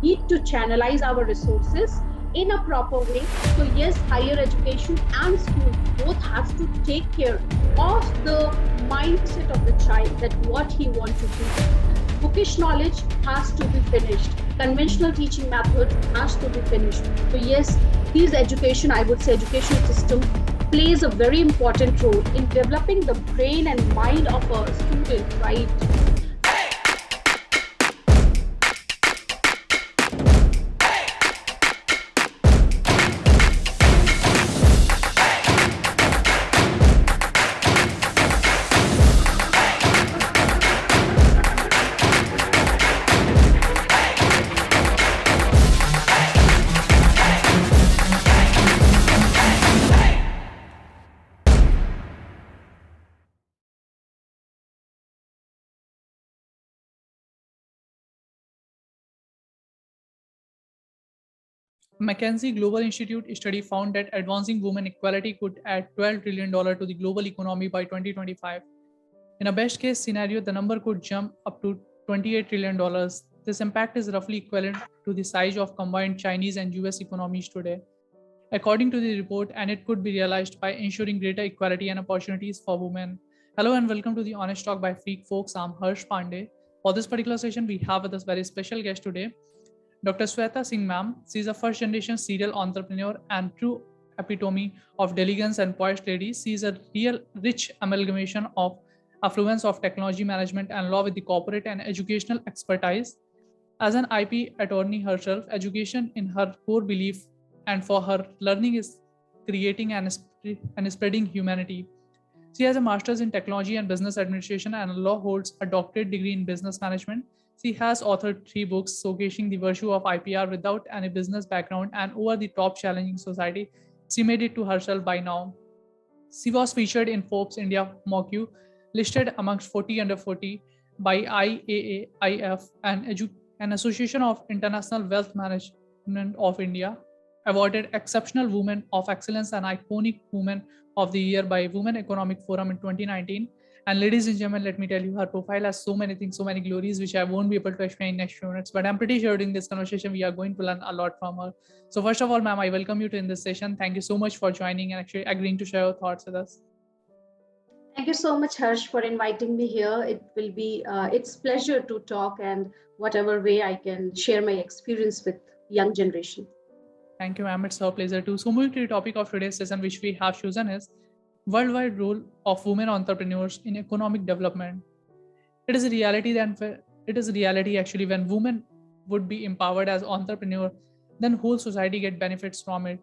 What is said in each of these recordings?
need to channelize our resources in a proper way. So yes, higher education and schools both have to take care of the mindset of the child, that what he wants to do. Bookish knowledge has to be finished. Conventional teaching method has to be finished. So yes, these education, I would say education system plays a very important role in developing the brain and mind of a student, right? McKinsey Global Institute study found that advancing women equality could add $12 trillion to the global economy by 2025. In a best case scenario, the number could jump up to $28 trillion. This impact is roughly equivalent to the size of combined Chinese and US economies today. According to the report, and it could be realized by ensuring greater equality and opportunities for women. Hello and welcome to the Honest Talk by Freak Folks. I'm Harsh Pandey. For this particular session, we have with us very special guest today, Dr. Shweta Singh ma'am. She is a first generation serial entrepreneur and true epitome of diligence and poised lady. She is a real rich amalgamation of affluence of technology management and law with the corporate and educational expertise. As an IP attorney herself, education in her core belief and for her learning is creating and spreading humanity. She has a master's in technology and business administration and law holds a doctorate degree in business management. She has authored 3 books showcasing the virtue of IPR without any business background and over the top challenging society. She made it to herself by now. She was featured in Forbes India MOQ, listed amongst 40 under 40 by IAAIF and an Association of International Wealth Management of India, awarded Exceptional Woman of Excellence and Iconic Woman of the Year by Women Economic Forum in 2019. And ladies and gentlemen, let me tell you, her profile has so many things, so many glories, which I won't be able to explain in next few minutes. But I'm pretty sure during this conversation, we are going to learn a lot from her. So first of all, ma'am, I welcome you to in this session. Thank you so much for joining and actually agreeing to share your thoughts with us. Thank you so much, Harsh, for inviting me here. It will be it's pleasure to talk and whatever way I can share my experience with young generation. Thank you, ma'am. It's our pleasure too. So moving to the topic of today's session, which we have chosen is worldwide role of women entrepreneurs in economic development. It is a reality that it is a reality actually when women would be empowered as entrepreneur, then whole society get benefits from it.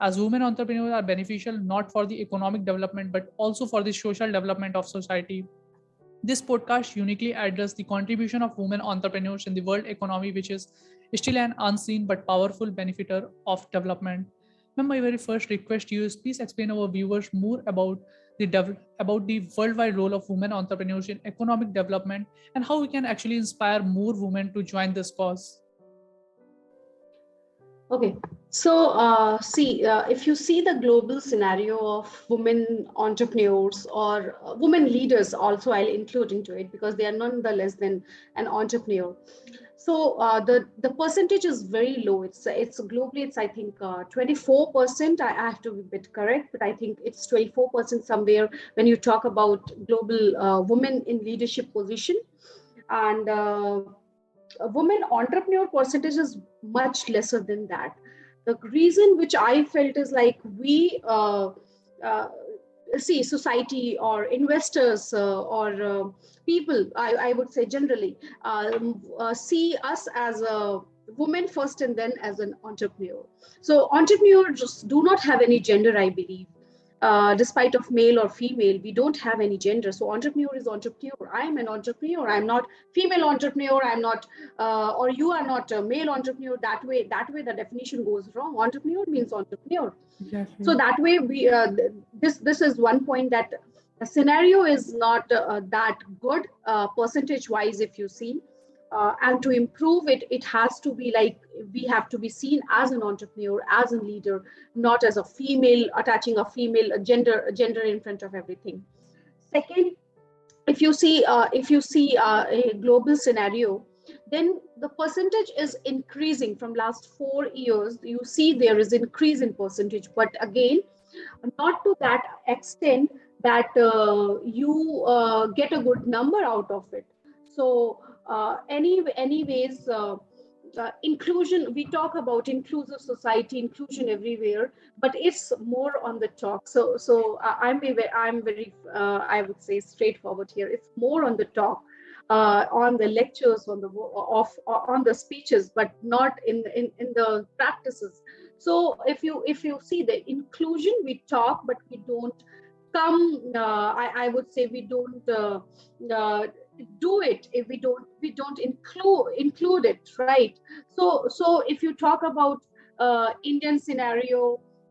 As women entrepreneurs are beneficial not for the economic development but also for the social development of society. This podcast uniquely addresses the contribution of women entrepreneurs in the world economy, which is still an unseen but powerful benefiter of development. Ma'am, my very first request to you is please explain our viewers more about about the worldwide role of women entrepreneurs in economic development and how we can actually inspire more women to join this cause. Okay, so if you see the global scenario of women entrepreneurs or women leaders, also I'll include into it because they are nonetheless than an entrepreneur. So the percentage is very low. It's globally it's I think 24%. I have to be a bit correct, but I think it's 24% somewhere when you talk about global women in leadership position, and a women entrepreneur percentage is much lesser than that. The reason which I felt is like we uh, see society or investors or people, I would say generally, see us as a woman first and then as an entrepreneur. So entrepreneurs just do not have any gender, I believe. Despite of male or female, we don't have any gender. So entrepreneur is entrepreneur. I am an entrepreneur. I'm not female entrepreneur. I'm not, or you are not a male entrepreneur. That way, the definition goes wrong. Entrepreneur means entrepreneur. Exactly. So that way, this is one point that the scenario is not that good percentage wise. If you see, and to improve it, it has to be like we have to be seen as an entrepreneur, as a leader, not as a female attaching a female gender in front of everything. Second, if you see a global scenario, then the percentage is increasing from last 4 years. You see there is increase in percentage, but again, not to that extent that you get a good number out of it. So anyways, inclusion, we talk about inclusive society, inclusion everywhere, but it's more on the talk. I'm very I would say straightforward here. It's more on the talk, on the lectures, on the speeches, but not in the practices. So if you see the inclusion, we talk, but we don't come. I would say we don't do it if we don't include it, right? So if you talk about Indian scenario,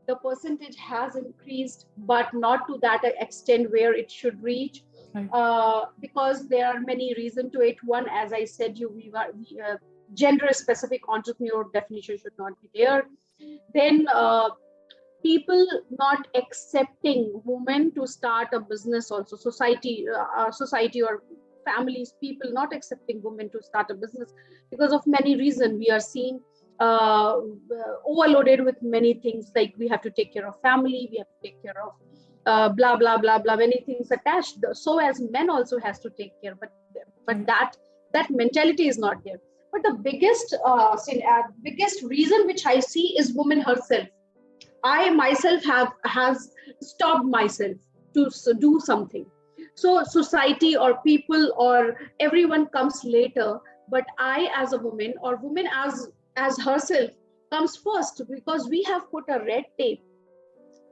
the percentage has increased, but not to that extent where it should reach, Right. because there are many reasons to it. One, as I said, gender specific entrepreneur definition should not be there. Then people not accepting women to start a business, also society or families, people not accepting women to start a business because of many reasons. We are seeing overloaded with many things, like we have to take care of family, we have to take care of blah blah blah blah, many things attached, so as men also has to take care, but that mentality is not there. But the biggest reason which I see is woman herself. I myself has stopped myself to do something. So society or people or everyone comes later, but I as a woman, or woman as herself, comes first, because we have put a red tape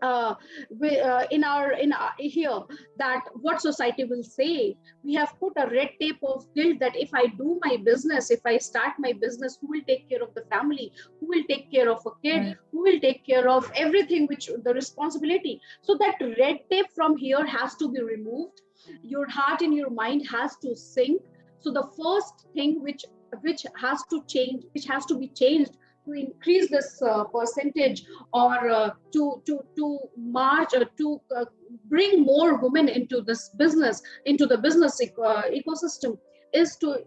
in our here, that what society will say. We have put a red tape of guilt that if I do my business, if I start my business, who will take care of the family, who will take care of a kid, Right. who will take care of everything, which the responsibility. So that red tape from here has to be removed. Your heart and your mind has to sink. So the first thing which has to change, which has to be changed to increase this percentage, or to march, or to bring more women into this business, into the business ecosystem, is to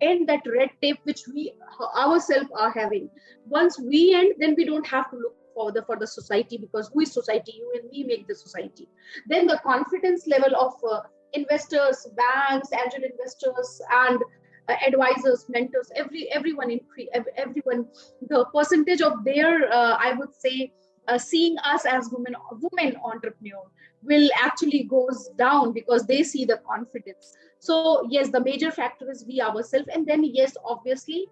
end that red tape which we ourselves are having. Once we end, then we don't have to look for the society, because who is society? You and me make the society. Then the confidence level of investors, banks, angel investors, and advisors, mentors, everyone, the percentage of their I would say seeing us as women entrepreneur will actually goes down, because they see the confidence. So yes, the major factor is we ourselves, and then yes, obviously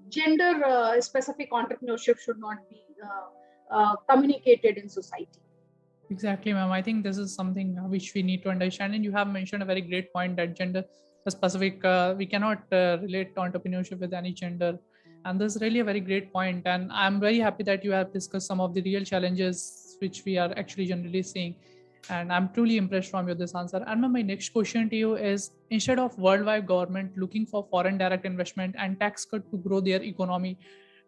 gender specific entrepreneurship should not be communicated in society. Exactly, ma'am. I think this is something which we need to understand. And you have mentioned a very great point that gender specific, we cannot relate to entrepreneurship with any gender. And this is really a very great point. And I'm very happy that you have discussed some of the real challenges which we are actually generally seeing. And I'm truly impressed from your this answer. And ma'am, my next question to you is, instead of worldwide government looking for foreign direct investment and tax cut to grow their economy,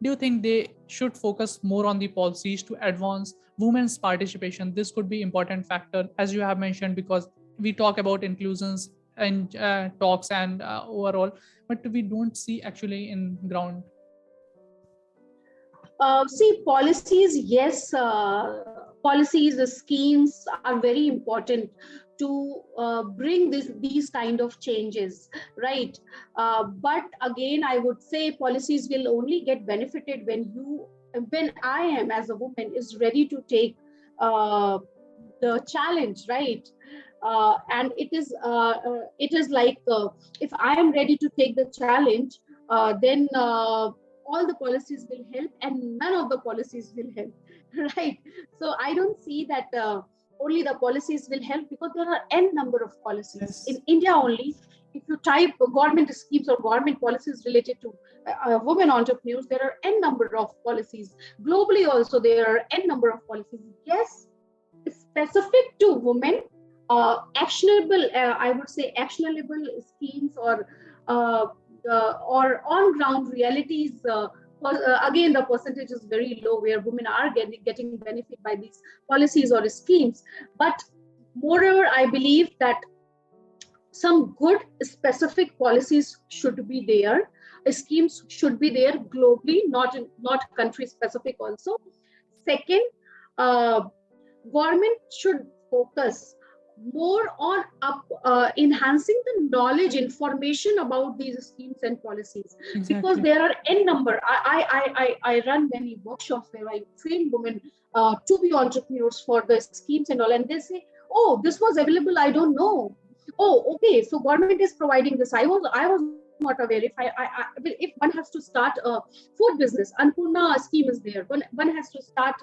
do you think they should focus more on the policies to advance women's participation? This could be important factor, as you have mentioned, because we talk about inclusions and talks and overall, but we don't see actually in ground. See, policies, yes, policies, the schemes are very important to bring these kind of changes, right? But again, I would say policies will only get benefited when I am as a woman is ready to take the challenge, right? And it is like if I am ready to take the challenge, then all the policies will help, and none of the policies will help, right? So I don't see that only the policies will help, because there are n number of policies in Yes. India only. If you type government schemes or government policies related to women entrepreneurs, there are n number of policies. Globally also there are n number of policies. Yes, specific to women, actionable, I would say actionable schemes, uh, or on ground realities. Again, the percentage is very low where women are getting benefit by these policies or schemes. But moreover, I believe that some good specific policies should be there. Schemes should be there globally, not country specific also. Second, uh, government should focus more on enhancing the knowledge information about these schemes and policies, because Exactly. there are n number. I run many workshops where I train women to be entrepreneurs for the schemes and all, and they say, oh, this was available, I don't know. Oh, okay, so government is providing this. I was not aware. If one has to start a food business, Anpurna scheme is there. One has to start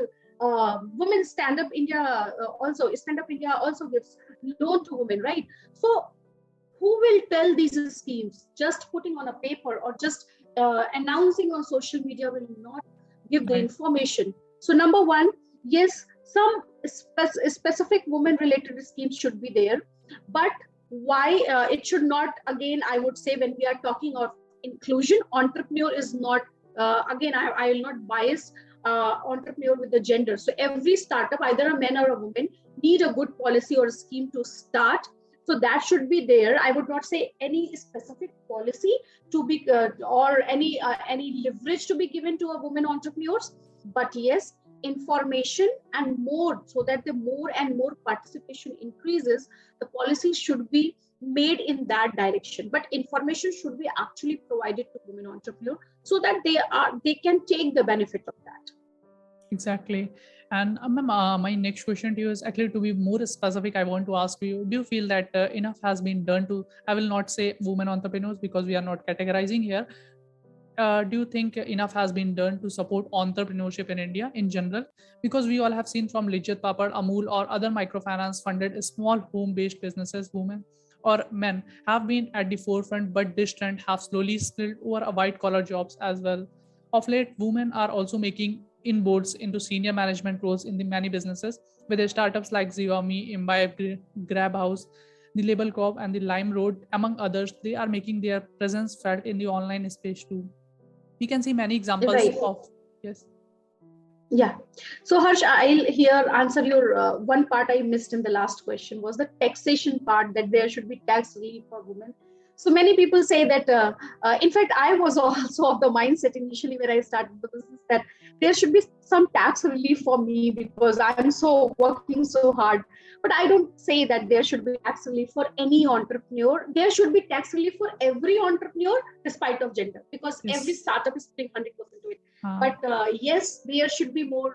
women stand up India, also stand up India also gives loan to women, right? So who will tell these schemes? Just putting on a paper or just announcing on social media will not give the Right. information. So number one, yes, some specific women related schemes should be there, but why it should not, again, I would say, when we are talking of inclusion, entrepreneur is not, again, I will not bias entrepreneur with the gender. So every startup, either a man or a woman, need a good policy or a scheme to start. So that should be there. I would not say any specific policy to be or any leverage to be given to a women entrepreneurs, but yes, information and more, so that the more and more participation increases, the policies should be made in that direction. But information should be actually provided to women entrepreneurs so that they can take the benefit of that. Exactly. And ma'am, my next question to you is actually to be more specific. I want to ask you: do you feel that enough has been done to? I will not say women entrepreneurs because we are not categorizing here. Do you think enough has been done to support entrepreneurship in India in general? Because we all have seen from Lijjat Papad, Amul, or other microfinance funded small home based businesses, women or men have been at the forefront, but this trend have slowly spilled over a white collar jobs as well. Of late, women are also making inboards into senior management roles in the many businesses, with the startups like Xiaomi, Imbibe, Grabhouse, the Label Corp, and the Lime Road, among others. They are making their presence felt in the online space too. We can see many examples Right. of, yes. Yeah. So Harsh, I'll here answer your one part I missed in the last question was the taxation part, that there should be tax relief for women. So many people say that, in fact, I was also of the mindset initially when I started the business that there should be some tax relief for me because I'm so working so hard. But I don't say that there should be tax relief for any entrepreneur. There should be tax relief for every entrepreneur, despite of gender, because every Yes. startup is putting 100% to it. uh, But yes, there should be more,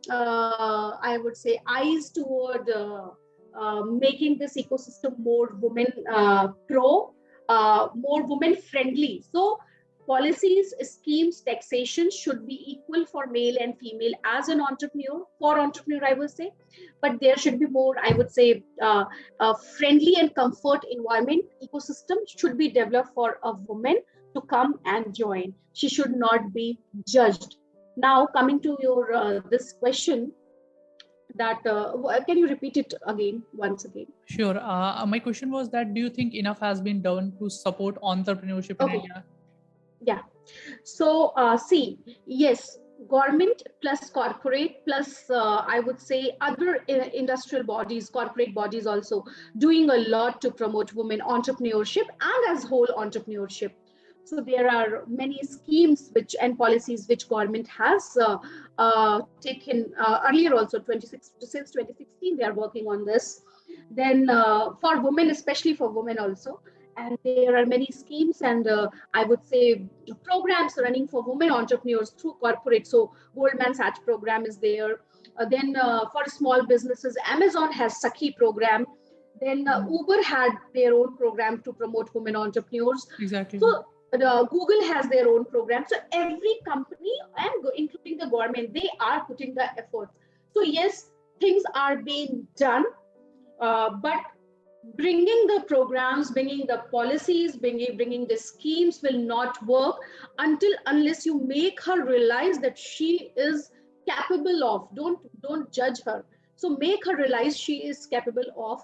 I would say, eyes toward making this ecosystem more women more women friendly. So policies, schemes, taxation should be equal for male and female as an entrepreneur, for entrepreneur, I would say. But there should be more, I would say, friendly and comfort environment ecosystem should be developed for a woman to come and join. She should not be judged. Now, coming to your this question, that can you repeat it again once again? sure. My question was that do you think enough has been done to support entrepreneurship in Okay, India? yeah. So see, yes, government plus corporate plus I would say other industrial bodies, corporate bodies also doing a lot to promote women entrepreneurship and as whole entrepreneurship. So there are many schemes which and policies which government has taken earlier also 26 since 2016 they are working on this. Then for women, especially for women also, and there are many schemes and I would say programs running for women entrepreneurs through corporate. So Goldman Sachs program is there. Then for small businesses, Amazon has Sakhi program. Then Uber had their own program to promote women entrepreneurs. Exactly. So Google has their own program. So every company, and including the government, they are putting the efforts. So yes, things are being done, but bringing the programs, bringing the policies, bringing the schemes will not work unless you make her realize that she is capable of. Don't judge her. So make her realize she is capable of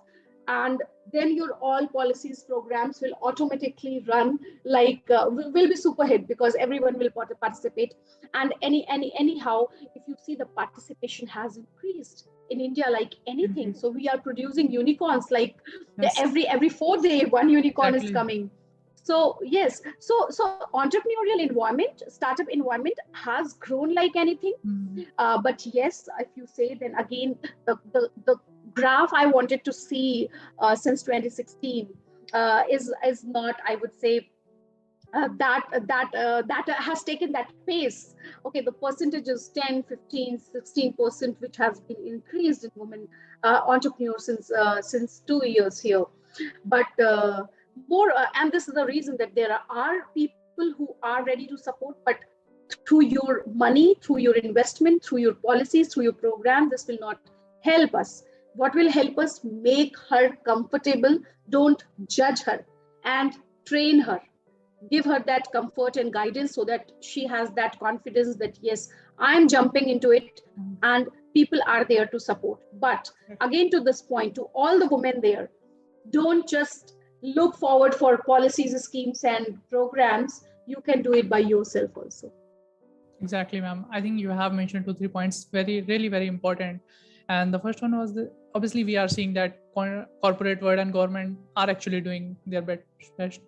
and then your all policies programs will automatically run like will be super hit because everyone will participate. And anyhow, if you see, the participation has increased in India like anything. Increase. So we are producing unicorns like Yes, every 4 day one unicorn is exactly. coming. So yes, so entrepreneurial environment, startup environment has grown like anything. Mm. But yes, if you say, then again, the graph I wanted to see since 2016 is not, I would say, that has taken that pace. Okay, the percentage is 10, 15, 16%, which has been increased in women entrepreneurs since 2 years here. But more, and this is the reason that there are people who are ready to support, but through your money, through your investment, through your policies, through your program, this will not help us. What will help us? Make her comfortable, don't judge her, and train her, give her that comfort and guidance so that she has that confidence that yes, I'm jumping into it, Mm. and people are there to support. But again, to this point, to all the women there, don't just look forward for policies, schemes, and programs. You can do it by yourself also. Exactly, ma'am. I think you have mentioned 2 3 points, very, really, very important. And the first one was obviously we are seeing that corporate world and government are actually doing their best,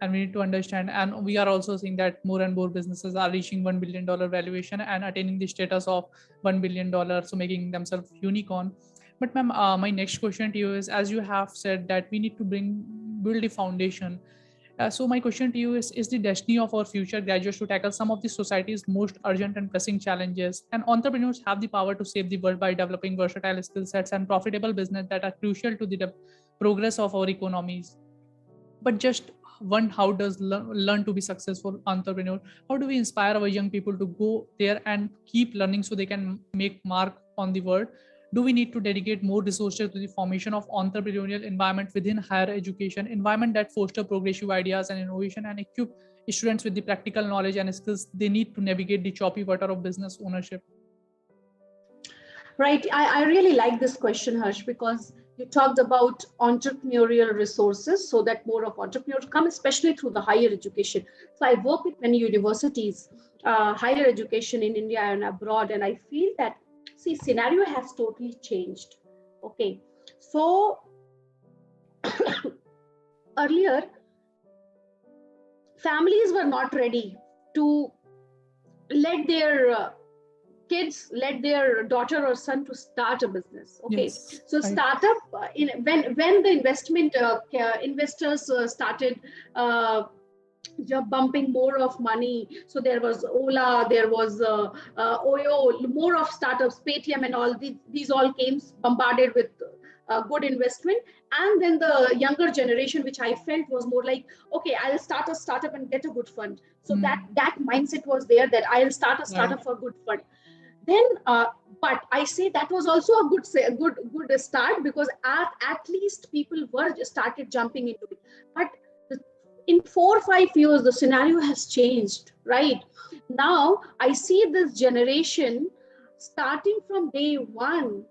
and we need to understand. And we are also seeing that more and more businesses are reaching $1 billion valuation and attaining the status of $1 billion, so making themselves unicorn. But ma'am, my next question to you is, as you have said that we need to build the foundation. So my question to you is the destiny of our future graduates to tackle some of the society's most urgent and pressing challenges? And entrepreneurs have the power to save the world by developing versatile skill sets and profitable business that are crucial to the progress of our economies. But just one, how does learn to be successful entrepreneur? How do we inspire our young people to go there and keep learning so they can make mark on the world? Do we need to dedicate more resources to the formation of entrepreneurial environment within higher education, environment that foster progressive ideas and innovation and equip students with the practical knowledge and skills they need to navigate the choppy water of business ownership? Right. I really like this question, Harsh, because you talked about entrepreneurial resources so that more of entrepreneurs come, especially through the higher education. So I work with many universities, higher education in India and abroad, and I feel that, see, scenario has totally changed. Okay. So earlier, families were not ready to let their kids, let their daughter or son to start a business. Okay, Yes, so right. startup in when the investment investors started bumping more of money. So there was Ola, there was Oyo, more of startups, Paytm, and all these all came bombarded with good investment. And then the younger generation, which I felt was more like, okay, I'll start a startup and get a good fund. So Hmm. that mindset was there, that I'll start a Right. startup for good fund. Then but I say that was also a good start, because at least people were started jumping into it. But the, in 4 or 5 years the scenario has changed. Right now I see this generation starting from day one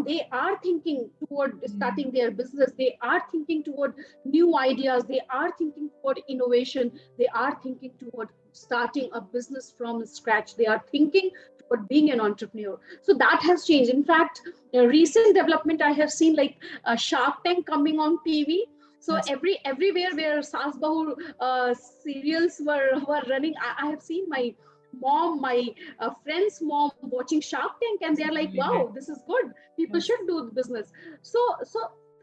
they are thinking toward Hmm. starting their business, they are thinking toward new ideas, they are thinking toward innovation, they are thinking toward starting a business from scratch, they are thinking toward being an entrepreneur. So that has changed. In fact, a recent development I have seen, like Shark Tank coming on TV. So Yes. everywhere where Saas Bahu serials were running, I have seen my mom, my friend's mom watching Shark Tank, and This they're is like, really "Wow, great. this is good. People Yes. should do the business." So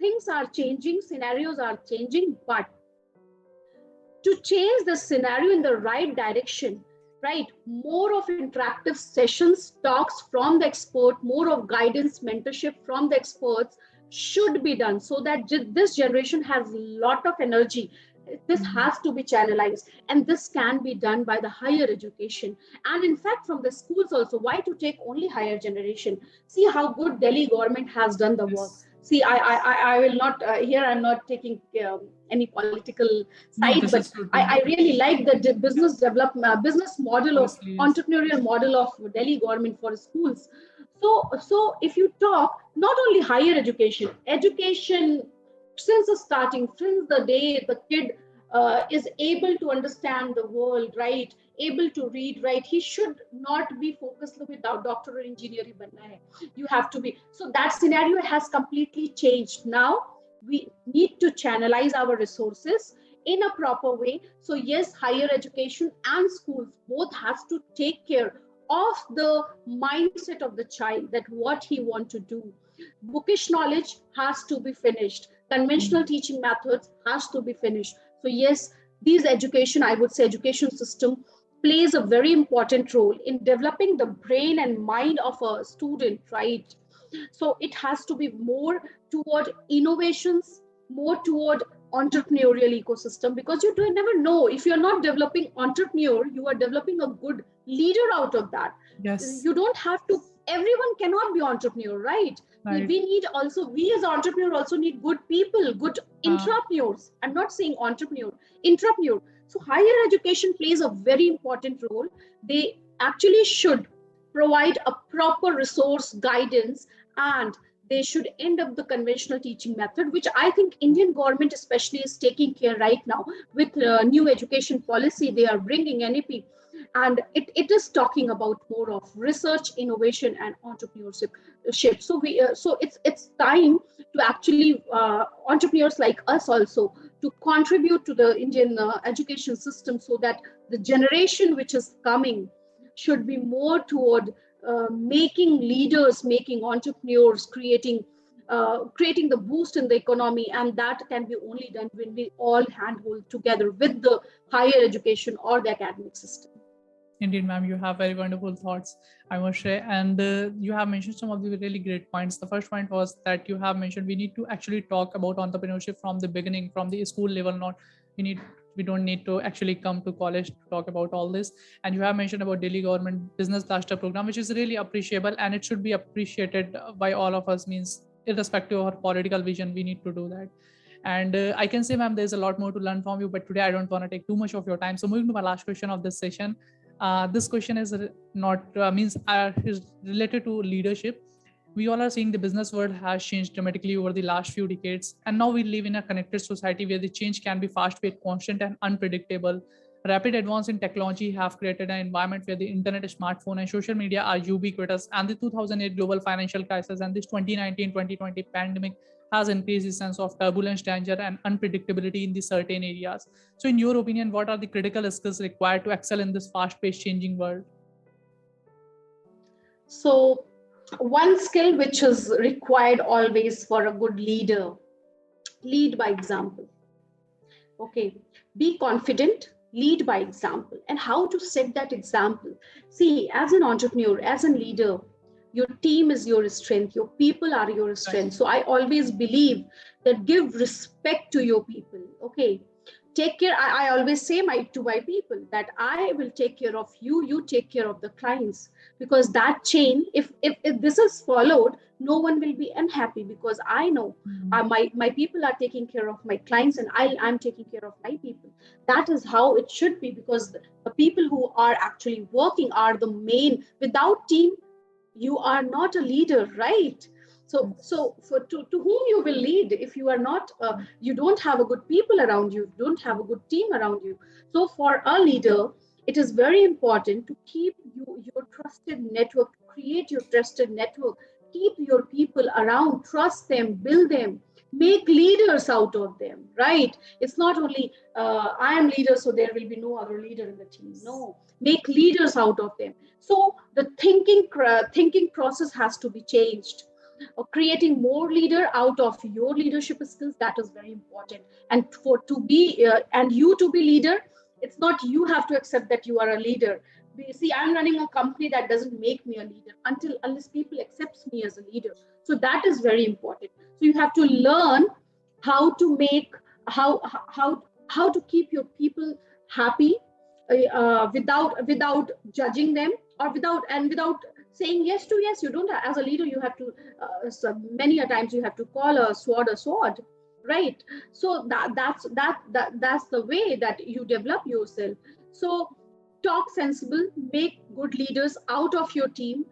things are changing, scenarios are changing, but to change the scenario in the right direction, right? More of interactive sessions, talks from the expert, more of guidance, mentorship from the experts should be done so that this generation has a lot of energy. This Hmm. has to be channelized, and this can be done by the higher education. And in fact, from the schools also. Why to take only higher generation? See how good Delhi government has done the work. Yes. See, I will not, here I'm not taking any political No, side, this but is I totally really like the business development, business model of obviously yes. entrepreneurial model of Delhi government for schools. So if you talk not only higher education, education since the starting, since the day the kid is able to understand the world, right? Able to read, right? He should not be focused with doctor or engineer hi banna hai. You have to be. So that scenario has completely changed. Now we need to channelize our resources in a proper way. So yes, higher education and schools both has to take care of the mindset of the child, that what he want to do. Bookish knowledge has to be finished. Conventional teaching methods has to be finished. So yes, these education, I would say education system plays a very important role in developing the brain and mind of a student, right? So it has to be more toward innovations, more toward entrepreneurial ecosystem, because you do never know, if you're not developing entrepreneur, you are developing a good leader out of that. Yes. You don't have to, everyone cannot be entrepreneur, right? we, Right. we need also, we as entrepreneur also need good people, good Uh, intrapreneurs. I'm not saying entrepreneur, intrapreneur. So higher education plays a very important role. They actually should provide a proper resource guidance, and they should end up the conventional teaching method, which I think Indian government especially is taking care right now with new education policy they are bringing, NEP. And it is talking about more of research, innovation, and entrepreneurship. So it's time to actually entrepreneurs like us also to contribute to the Indian education system, so that the generation which is coming should be more toward making leaders, making entrepreneurs, creating the boost in the economy, and that can be only done when we all handhold together with the higher education or the academic system. Indeed, ma'am, you have very wonderful thoughts, I must say. And you have mentioned some of the really great points. The first point was that you have mentioned we need to actually talk about entrepreneurship from the beginning, from the school level, not we need we don't need to actually come to college to talk about all this. And you have mentioned about Delhi government business cluster program, which is really appreciable, and it should be appreciated by all of us, means irrespective of our political vision, we need to do that. And I can say, ma'am, there's a lot more to learn from you, but today I don't want to take too much of your time. So moving to my last question of this session. This question is not means is related to leadership. We all are seeing the business world has changed dramatically over the last few decades, and now we live in a connected society where the change can be fast-paced, constant, and unpredictable. Rapid advance in technology have created an environment where the internet, smartphone, and social media are ubiquitous, and the 2008 global financial crisis and this 2019-2020 pandemic has increased the sense of turbulence, danger, and unpredictability in the certain areas. So, in your opinion, what are the critical skills required to excel in this fast-paced, changing world? So one skill which is required always for a good leader: lead by example. Okay, be confident, lead by example. And how to set that example? See, as an entrepreneur, as a leader, your team is your strength, your people are your strength. So I always believe that give respect to your people. Okay, take care. I always say to my people that I will take care of you, you take care of the clients, because that chain, if this is followed, no one will be unhappy, because I know my people are taking care of my clients, and I'm taking care of my people. That is how it should be, because the people who are actually working are the main. Without team, you are not a leader, right? So to whom you will lead if you are not you don't have a good people around you, don't have a good team around you. So for a leader, it is very important to keep your trusted network, create your trusted network, keep your people around, trust them, build them, make leaders out of them, right? It's not only I am leader, so there will be no other leader in the team. No, make leaders out of them. So the thinking process has to be changed. Creating more leader out of your leadership skills, that is very important. And for to be and you to be leader, it's not you have to accept that you are a leader. See, I'm running a company that doesn't make me a leader unless people accepts me as a leader. So that is very important. So you have to learn how to make how to keep your people happy, without judging them, or without saying yes to yes. You don't, as a leader, you have to so many a times you have to call a sword, right? So that's the way that you develop yourself. So talk sensible, make good leaders out of your team,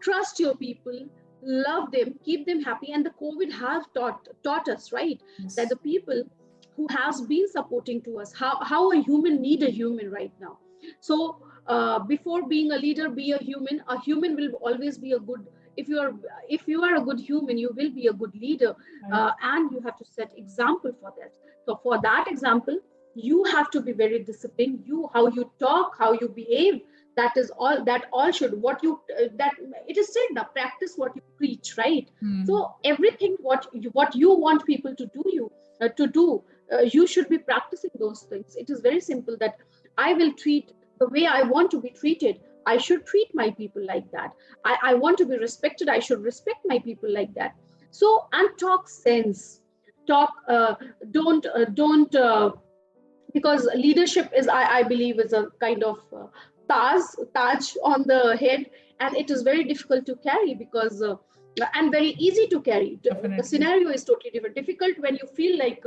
trust your people, love them, keep them happy. And the COVID has taught us, right, that Yes. the people who has been supporting to us, how a human need a human right now. So before being a leader, be a human. A human will always be a good, if you are, if you are a good human, you will be a good leader. Right. And you have to set example for that. So for that example, you have to be very disciplined. You, how you talk, how you behave, that is all, that all should, what you that it is said now, practice what you preach, right? Hmm. So everything what you want people to do, you should be practicing those things. It is very simple, that I will treat the way I want to be treated. I should treat my people like that. I want to be respected. I should respect my people like that. So, and talk sense. Talk, don't, because leadership is, I believe, is a kind of taj on the head, and it is very difficult to carry, because and very easy to carry. The Definitely. scenario is totally different. Difficult when you feel like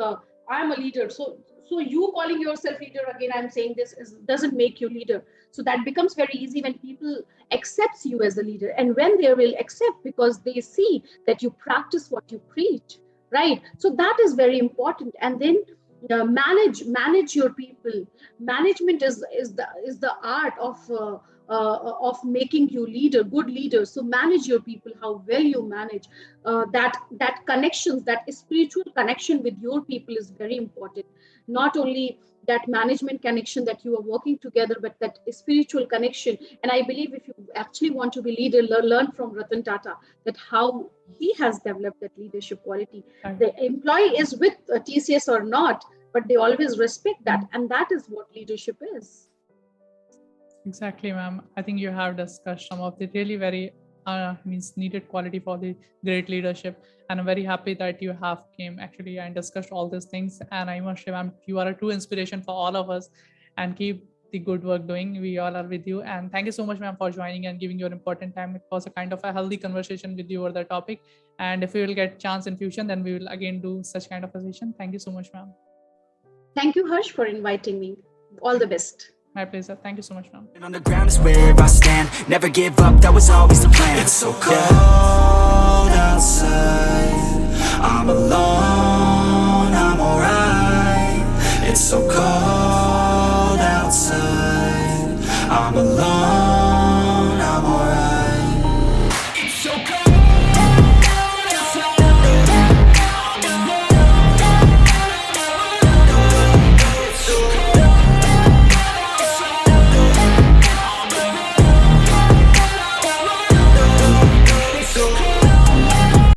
I'm a leader. So you calling yourself leader, again I'm saying this, is doesn't make you leader. So that becomes very easy when people accepts you as a leader, and when they will accept, because they see that you practice what you preach, right? So that is very important. And then manage your people. Management is the art of making you leader, good leader. So manage your people, how well you manage that connections, that spiritual connection with your people is very important. Not only that management connection that you are working together, but that spiritual connection. And I believe if you actually want to be leader, learn from Ratan Tata, that how he has developed that leadership quality. Right. The employee is with TCS or not, but they always respect Hmm. that, and that is what leadership is. Exactly, ma'am. I think you have discussed some of the really very means needed quality for the great leadership, and I'm very happy that you have came actually and discussed all these things. And I must say, ma'am, you are a true inspiration for all of us, and keep the good work doing. We all are with you, and thank you so much, ma'am, for joining and giving your important time. It was a kind of a healthy conversation with you over the topic, and if we will get chance in future, then we will again do such kind of a session. Thank you so much, ma'am. Thank you, Harsh, for inviting me. All the best. My pleasure. Thank you so much, ma'am. On the ground is where I stand. Never give up, that was always the plan. It's so cold outside, I'm alone, I'm alright. It's so cold outside, I'm alone.